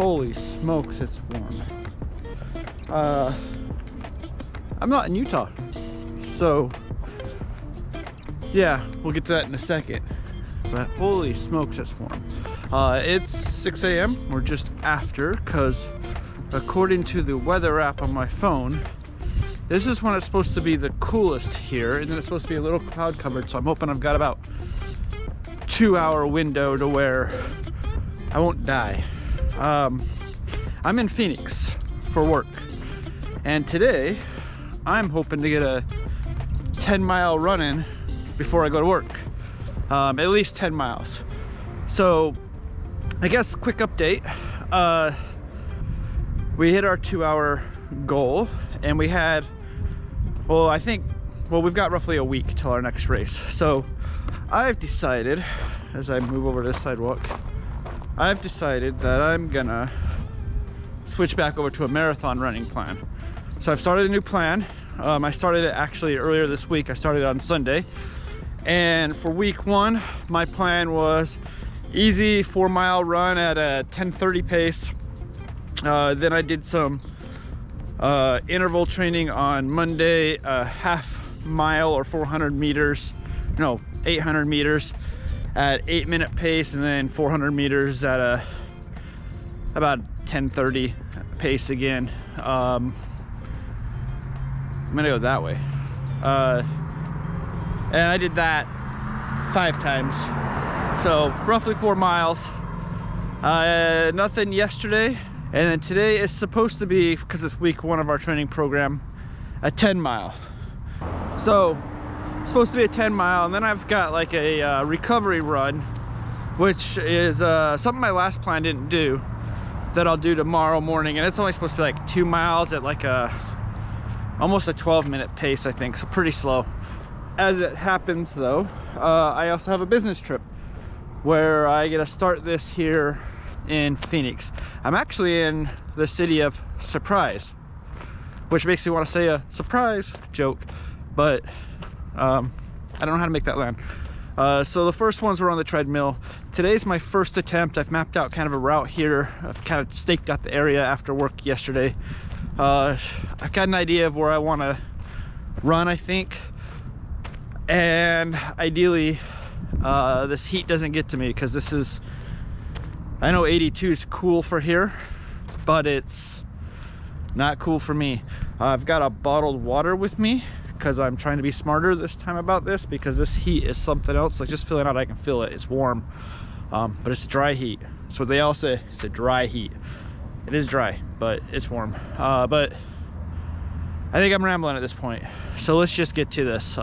holy smokes, it's warm. I'm not in Utah, so yeah, we'll get to that in a second. But holy smokes, it's warm. It's 6 a.m. or just after, because according to the weather app on my phone, this is when it's supposed to be the coolest here, and then it's supposed to be a little cloud covered, so I'm hoping I've got about 2-hour window to where I won't die. I'm in Phoenix for work, and today I'm hoping to get a 10-mile run in before I go to work. At least 10 miles. So I guess quick update. We hit our 2-hour goal, and we had, we've got roughly a week till our next race. So I've decided, as I move over this sidewalk, I've decided that I'm gonna switch back over to a marathon running plan. So I've started a new plan. I started it actually earlier this week. I started on Sunday. And for week 1, my plan was easy 4-mile run at a 10:30 pace. Then I did some interval training on Monday, a half mile or 800 meters at 8-minute pace, and then 400 meters at about 10:30 pace again. I'm gonna go that way. And I did that 5 times. So roughly 4 miles. Nothing yesterday. And then today is supposed to be, because it's week 1 of our training program, a 10-mile. So it's supposed to be a 10-mile, and then I've got like a recovery run, which is something my last plan didn't do, that I'll do tomorrow morning. And it's only supposed to be like 2 miles at like almost a 12-minute pace, I think, so pretty slow. As it happens though, I also have a business trip where I get to start this here in Phoenix. I'm actually in the city of Surprise, which makes me want to say a surprise joke, but I don't know how to make that land. So the first ones were on the treadmill. Today's my first attempt. I've mapped out kind of a route here. I've kind of staked out the area after work yesterday. I've got an idea of where I want to run, I think. And ideally, this heat doesn't get to me, because this is, I know 82 is cool for here, but it's not cool for me. I've got a bottled water with me because I'm trying to be smarter this time about this, because this heat is something else. Like, just feeling out, I can feel it. It's warm, but it's dry heat. That's what they all say. It's a dry heat. It is dry, but it's warm. But I think I'm rambling at this point, so let's just get to this.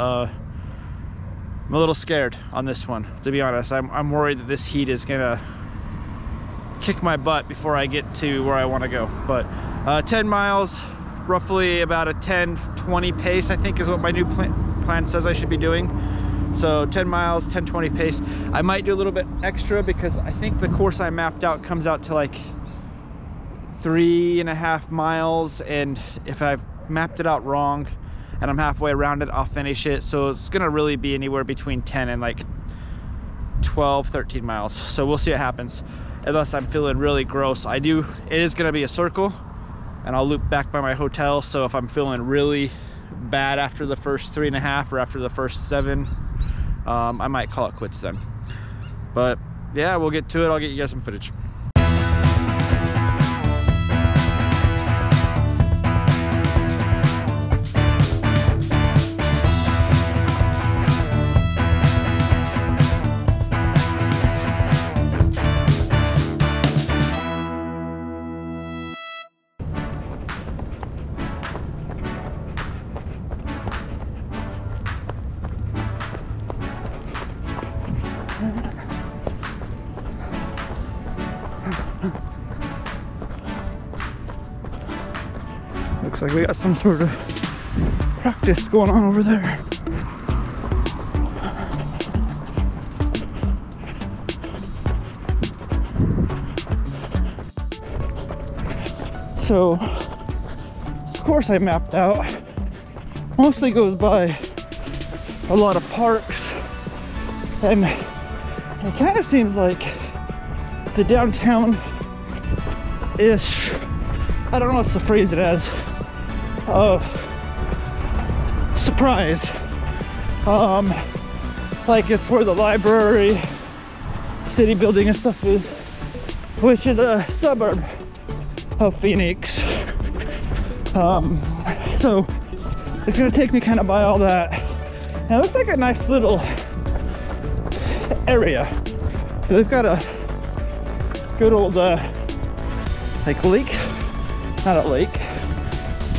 I'm a little scared on this one, to be honest. I'm worried that this heat is gonna kick my butt before I get to where I want to go. But 10 miles, roughly about a 10:20 pace, I think is what my new plan says I should be doing. So 10 miles, 10:20 pace. I might do a little bit extra, because I think the course I mapped out comes out to like 3.5 miles, and if I've mapped it out wrong and I'm halfway around it, I'll finish it. So it's gonna really be anywhere between 10 and like 12, 13 miles. So we'll see what happens. Unless I'm feeling really gross. It is gonna be a circle, and I'll loop back by my hotel. So if I'm feeling really bad after the first 3.5 or after the first 7, I might call it quits then. But yeah, we'll get to it. I'll get you guys some footage. Looks like we got some sort of practice going on over there. So, of course I mapped out, mostly goes by a lot of parks, and it kind of seems like the downtown ish, I don't know what's the phrase it as, of surprise. Like it's where the library, city building and stuff is, which is a suburb of Phoenix. So it's gonna take me kind of by all that. And it looks like a nice little area. So they've got a good old like lake, not a lake,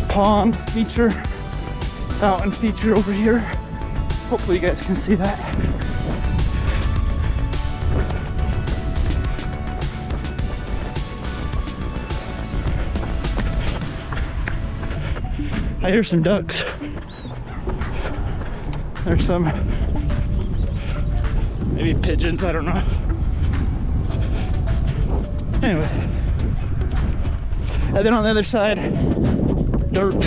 pond feature, fountain feature over here. Hopefully you guys can see that. I hear some ducks. There's some, maybe pigeons, I don't know. Anyway. And then on the other side, dirt.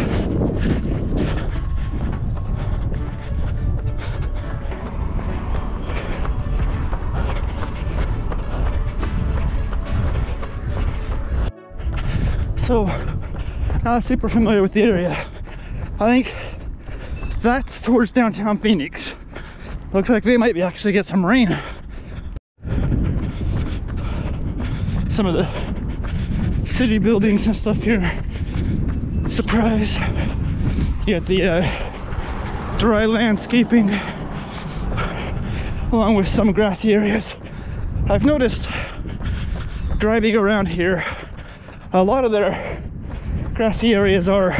So, not super familiar with the area. I think that's towards downtown Phoenix. Looks like they might be actually get some rain. Some of the city buildings and stuff here. Surprise. You got the dry landscaping along with some grassy areas. I've noticed driving around here, a lot of their grassy areas are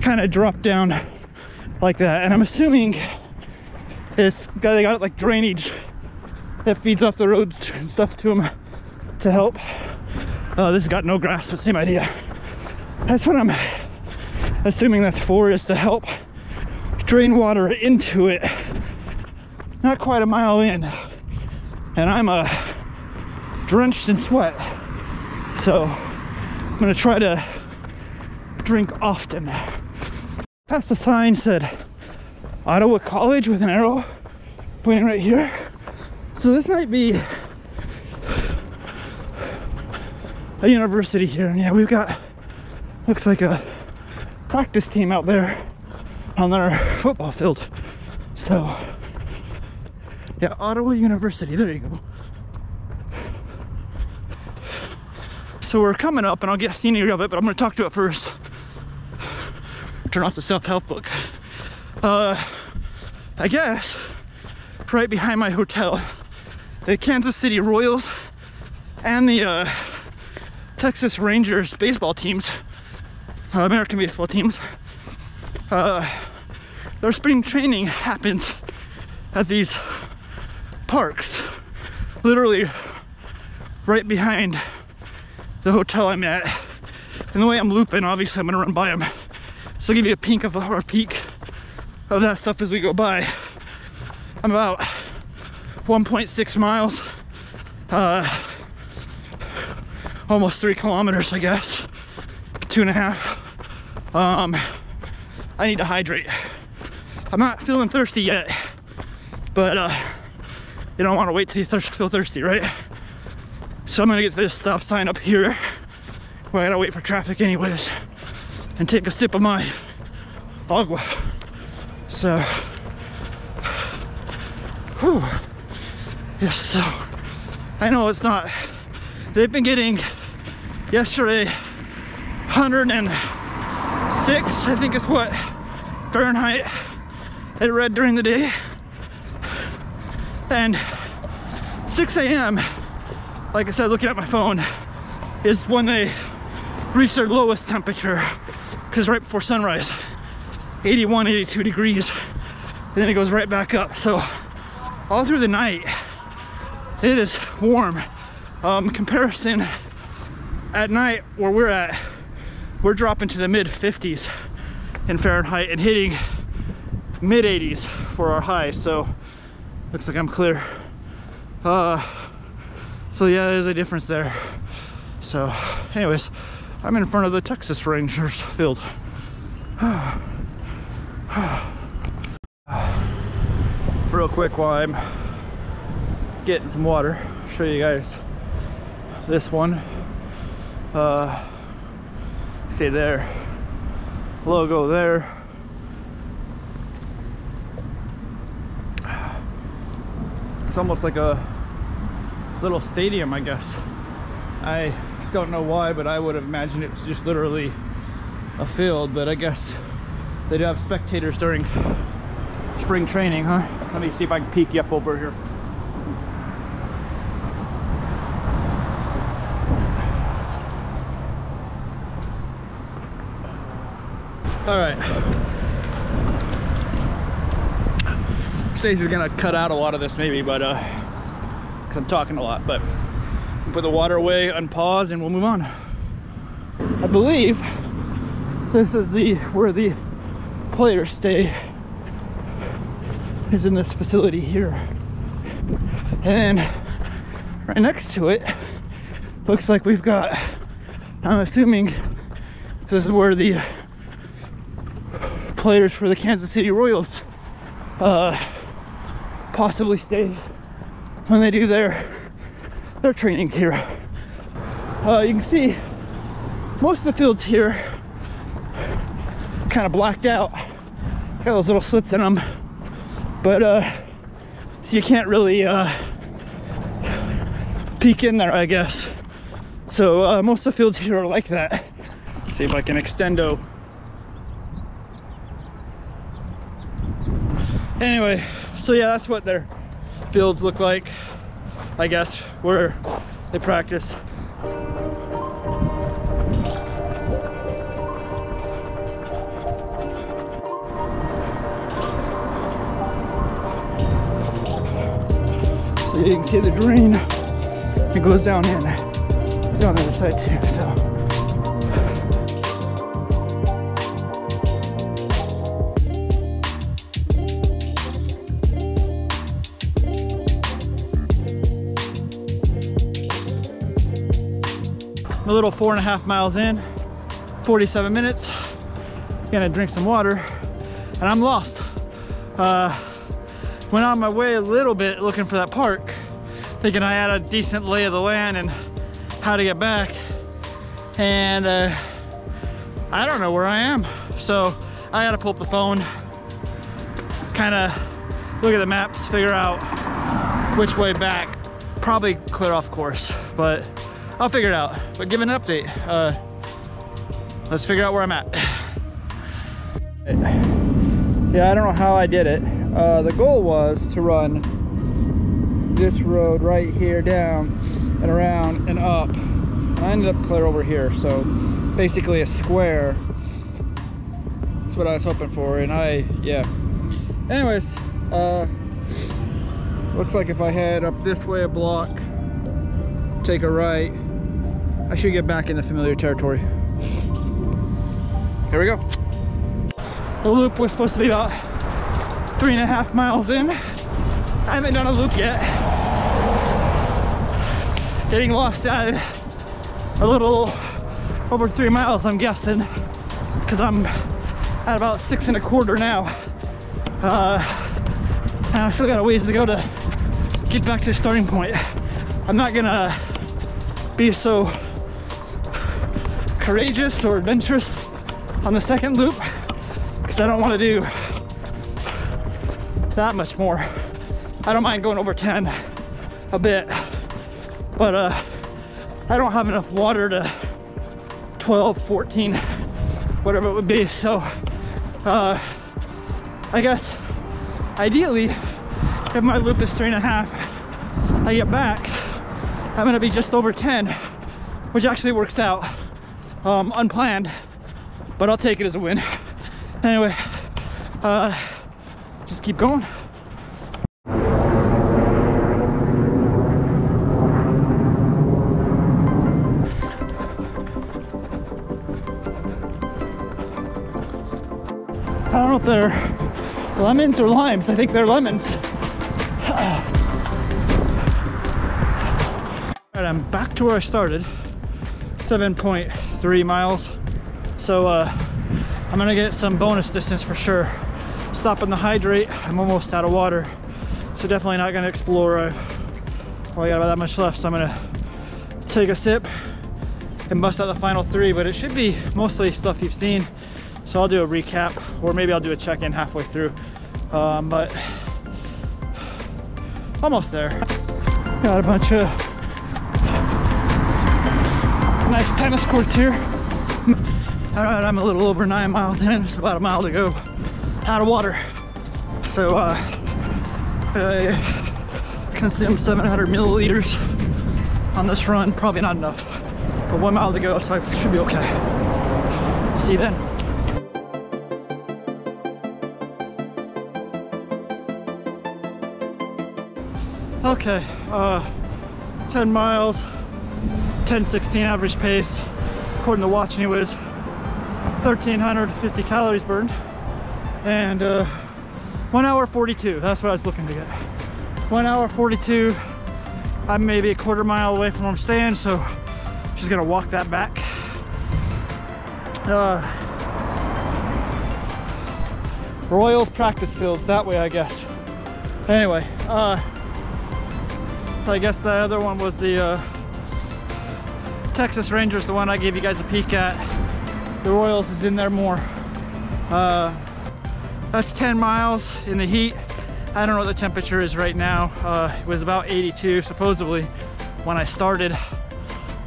kind of drop down like that, and I'm assuming they got it like drainage that feeds off the roads and stuff to them to help. This has got no grass, but same idea. That's what I'm assuming that's for, is to help drain water into it. Not quite a mile in, and I'm drenched in sweat, so I'm gonna try to drink often. Past the sign said Ottawa College with an arrow pointing right here. So this might be a university here. And yeah, we've got, looks like a practice team out there on their football field. So yeah, Ottawa University, there you go. So we're coming up, and I'll get scenery of it, but I'm gonna talk to it first. Turn off the self-help book. I guess right behind my hotel, the Kansas City Royals and the Texas Rangers baseball teams, American baseball teams, their spring training happens at these parks, literally right behind the hotel I'm at. And the way I'm looping, obviously I'm gonna run by them. So I'll give you a peek of that stuff as we go by. I'm about 1.6 miles, almost 3 kilometers, I guess, 2.5. I need to hydrate. I'm not feeling thirsty yet, but you don't want to wait till you feel thirsty, right? So I'm gonna get to this stop sign up here, where I gotta wait for traffic anyways, and take a sip of my agua. So, whew. Yes, so I know it's not, they've been getting yesterday 106, I think is what Fahrenheit it read during the day, and 6 a.m. like I said, looking at my phone, is when they reach their lowest temperature, because right before sunrise, 81, 82 degrees, and then it goes right back up. So all through the night, it is warm. Comparison, at night where we're at, we're dropping to the mid 50s in Fahrenheit and hitting mid 80s for our high. So looks like I'm clear. So yeah, there's a difference there. So anyways, I'm in front of the Texas Rangers field. Real quick while I'm getting some water, show you guys this one. See there, logo there. It's almost like a little stadium, I guess. I don't know why, but I would have imagined it's just literally a field, but I guess they do have spectators during spring training, huh? Let me see if I can peek you up over here. All right. Stacey's gonna cut out a lot of this maybe, but because I'm talking a lot, but put the water away, unpause, and we'll move on. I believe this is where the players stay, is in this facility here. And right next to it looks like we've got, I'm assuming this is where the players for the Kansas City Royals possibly stay when they do their training here. You can see most of the fields here kind of blacked out, got those little slits in them, but so you can't really peek in there, I guess. So most of the fields here are like that. See if I can extendo. Anyway, so yeah, that's what their fields look like, I guess, where they practice. So you can see the drain, it goes down in. It's down the other side too, so. A little 4.5 miles in, 47 minutes. Gonna drink some water, and I'm lost. Went on my way a little bit looking for that park, thinking I had a decent lay of the land and how to get back, and I don't know where I am. So I gotta pull up the phone, kind of look at the maps, figure out which way back. Probably clear off course, but I'll figure it out. But give an update. Let's figure out where I'm at. Yeah, I don't know how I did it. The goal was to run this road right here down and around and up. I ended up clear over here, so basically a square. That's what I was hoping for, and yeah. Anyways, looks like if I head up this way a block, take a right, I should get back in the familiar territory. Here we go. The loop was supposed to be about 3.5 miles in. I haven't done a loop yet. Getting lost at a little over 3 miles, I'm guessing, because I'm at about 6.25 now. And I still got a ways to go to get back to the starting point. I'm not gonna be so courageous or adventurous on the second loop, because I don't want to do that much more. I don't mind going over 10 a bit, but I don't have enough water to 12, 14, whatever it would be. So I guess ideally, if my loop is 3.5, I get back, I'm gonna be just over 10, which actually works out. Unplanned, but I'll take it as a win. Anyway, just keep going. I don't know if they're lemons or limes. I think they're lemons. Alright, I'm back to where I started. 7.3 miles. So I'm gonna get some bonus distance for sure. Stopping to hydrate. I'm almost out of water, so definitely not gonna explore. I've only got about that much left, so I'm gonna take a sip and bust out the final 3, but it should be mostly stuff you've seen. So I'll do a recap, or maybe I'll do a check-in halfway through, but almost there. Got a bunch of nice tennis courts here. All right, I'm a little over 9 miles in, it's about a mile to go out of water. So I consumed 700 milliliters on this run, probably not enough, but 1 mile to go, so I should be okay. I'll see you then. Okay, 10 miles, 10:16 average pace, according to watch anyways. 1,350 calories burned, and 1 hour 42, that's what I was looking to get. 1 hour 42, I'm maybe a quarter mile away from where I'm staying, so just gonna walk that back. Royals practice fields, that way I guess. Anyway, so I guess the other one was the Texas Rangers, the one I gave you guys a peek at. The Royals is in there more. That's 10 miles in the heat. I don't know what the temperature is right now. It was about 82 supposedly when I started.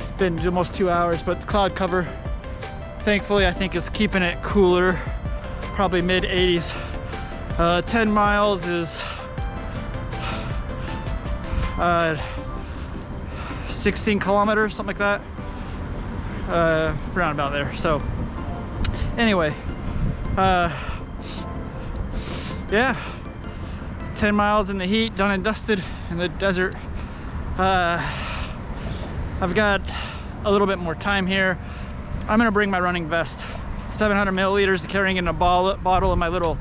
It's been almost 2 hours, but the cloud cover, thankfully, I think is keeping it cooler, probably mid 80s. 10 miles is 16 kilometers, something like that, around about there. So anyway, yeah, 10 miles in the heat, done and dusted in the desert. I've got a little bit more time here. I'm gonna bring my running vest. 700 milliliters carrying in a bottle in my little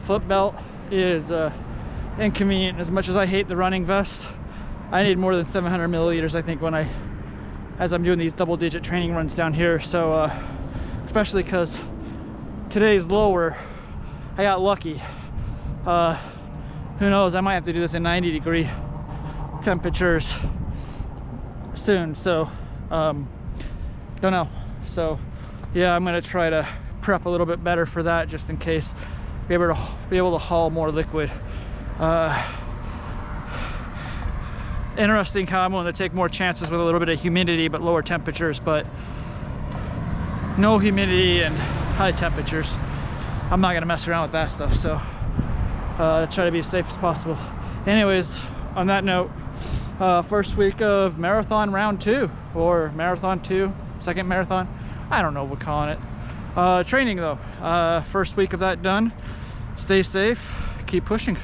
foot belt is inconvenient. As much as I hate the running vest, I need more than 700 milliliters, I think, as I'm doing these double-digit training runs down here. So especially because today's lower, I got lucky. Who knows, I might have to do this in 90-degree temperatures soon, so don't know. So yeah, I'm gonna try to prep a little bit better for that, just in case, be able to haul more liquid. Interesting how I'm willing to take more chances with a little bit of humidity but lower temperatures, but no humidity and high temperatures, I'm not gonna mess around with that stuff. So try to be as safe as possible. Anyways, on that note, first week of marathon round 2, or marathon 2, second marathon, I don't know what we're calling it. Training though, first week of that done. Stay safe, keep pushing.